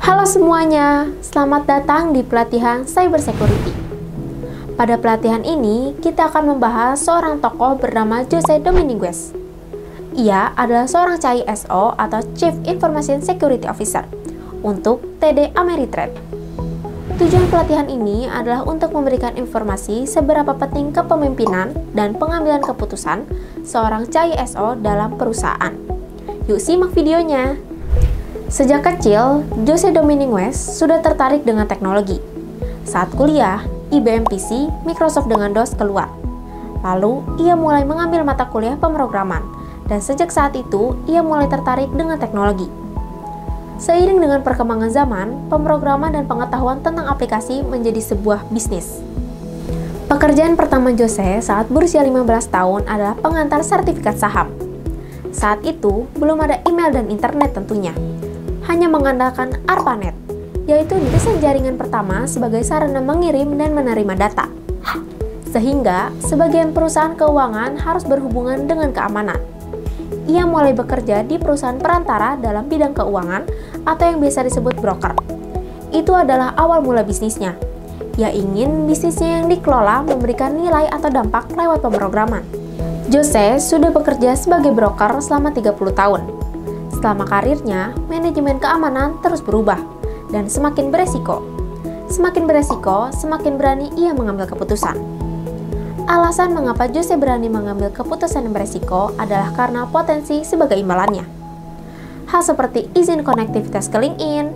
Halo semuanya, selamat datang di pelatihan Cyber Security. Pada pelatihan ini, kita akan membahas seorang tokoh bernama Jose Dominguez. Ia adalah seorang CISO atau Chief Information Security Officer untuk TD Ameritrade. Tujuan pelatihan ini adalah untuk memberikan informasi seberapa penting kepemimpinan dan pengambilan keputusan seorang CISO dalam perusahaan. Yuk simak videonya. Sejak kecil, Jose Dominguez sudah tertarik dengan teknologi. Saat kuliah, IBM PC Microsoft dengan DOS keluar. Lalu, ia mulai mengambil mata kuliah pemrograman, dan sejak saat itu, ia mulai tertarik dengan teknologi. Seiring dengan perkembangan zaman, pemrograman dan pengetahuan tentang aplikasi menjadi sebuah bisnis. Pekerjaan pertama Jose saat berusia 15 tahun adalah pengantar sertifikat saham. Saat itu, belum ada email dan internet tentunya. Hanya mengandalkan ARPANET, yaitu desain jaringan pertama sebagai sarana mengirim dan menerima data. Sehingga, sebagian perusahaan keuangan harus berhubungan dengan keamanan. Ia mulai bekerja di perusahaan perantara dalam bidang keuangan atau yang biasa disebut broker. Itu adalah awal mula bisnisnya. Ia ingin bisnisnya yang dikelola memberikan nilai atau dampak lewat pemrograman. Jose sudah bekerja sebagai broker selama 30 tahun. Selama karirnya, manajemen keamanan terus berubah dan semakin beresiko. Semakin beresiko, semakin berani ia mengambil keputusan. Alasan mengapa Jose berani mengambil keputusan yang beresiko adalah karena potensi sebagai imbalannya. Hal seperti izin konektivitas ke LinkedIn,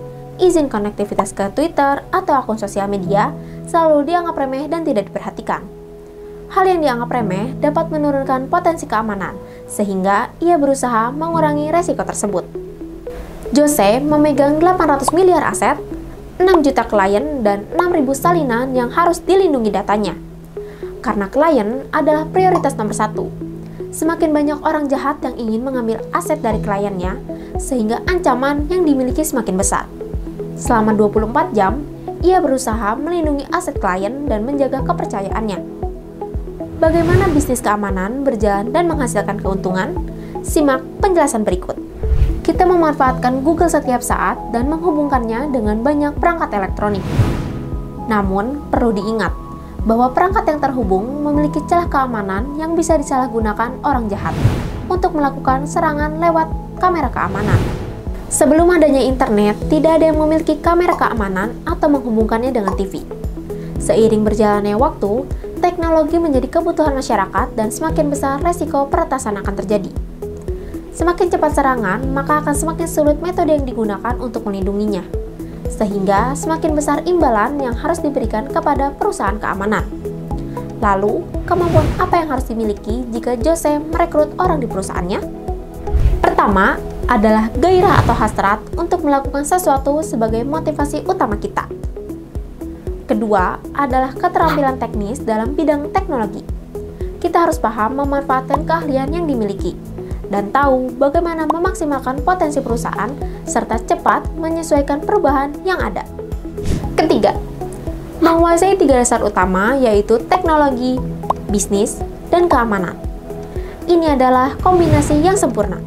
izin konektivitas ke Twitter, atau akun sosial media selalu dianggap remeh dan tidak diperhatikan. Hal yang dianggap remeh dapat menurunkan potensi keamanan, sehingga ia berusaha mengurangi resiko tersebut. Jose memegang 800 miliar aset, 6 juta klien, dan 6.000 salinan yang harus dilindungi datanya. Karena klien adalah prioritas nomor satu. Semakin banyak orang jahat yang ingin mengambil aset dari kliennya, sehingga ancaman yang dimiliki semakin besar. Selama 24 jam, ia berusaha melindungi aset klien dan menjaga kepercayaannya. Bagaimana bisnis keamanan berjalan dan menghasilkan keuntungan? Simak penjelasan berikut. Kita memanfaatkan Google setiap saat dan menghubungkannya dengan banyak perangkat elektronik. Namun, perlu diingat bahwa perangkat yang terhubung memiliki celah keamanan yang bisa disalahgunakan orang jahat untuk melakukan serangan lewat kamera keamanan. Sebelum adanya internet, tidak ada yang memiliki kamera keamanan atau menghubungkannya dengan TV. Seiring berjalannya waktu, teknologi menjadi kebutuhan masyarakat dan semakin besar resiko peretasan akan terjadi. Semakin cepat serangan, maka akan semakin sulit metode yang digunakan untuk melindunginya. Sehingga semakin besar imbalan yang harus diberikan kepada perusahaan keamanan. Lalu, kemampuan apa yang harus dimiliki jika Jose merekrut orang di perusahaannya? Pertama, adalah gairah atau hasrat untuk melakukan sesuatu sebagai motivasi utama kita. Kedua, adalah keterampilan teknis dalam bidang teknologi. Kita harus paham memanfaatkan keahlian yang dimiliki dan tahu bagaimana memaksimalkan potensi perusahaan serta cepat menyesuaikan perubahan yang ada. Ketiga, menguasai 3 dasar utama yaitu teknologi, bisnis, dan keamanan. Ini adalah kombinasi yang sempurna.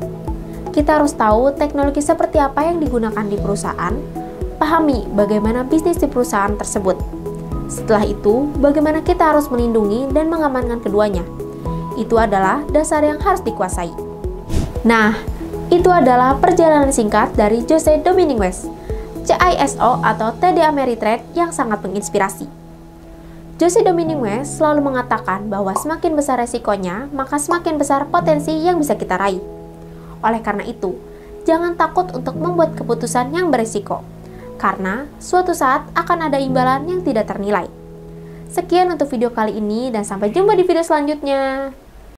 Kita harus tahu teknologi seperti apa yang digunakan di perusahaan, pahami bagaimana bisnis di perusahaan tersebut. Setelah itu, bagaimana kita harus melindungi dan mengamankan keduanya. Itu adalah dasar yang harus dikuasai. Nah, itu adalah perjalanan singkat dari Jose Dominguez, CISO atau TD Ameritrade yang sangat menginspirasi. Jose Dominguez selalu mengatakan bahwa semakin besar resikonya, maka semakin besar potensi yang bisa kita raih. Oleh karena itu, jangan takut untuk membuat keputusan yang beresiko, karena suatu saat akan ada imbalan yang tidak ternilai. Sekian untuk video kali ini dan sampai jumpa di video selanjutnya.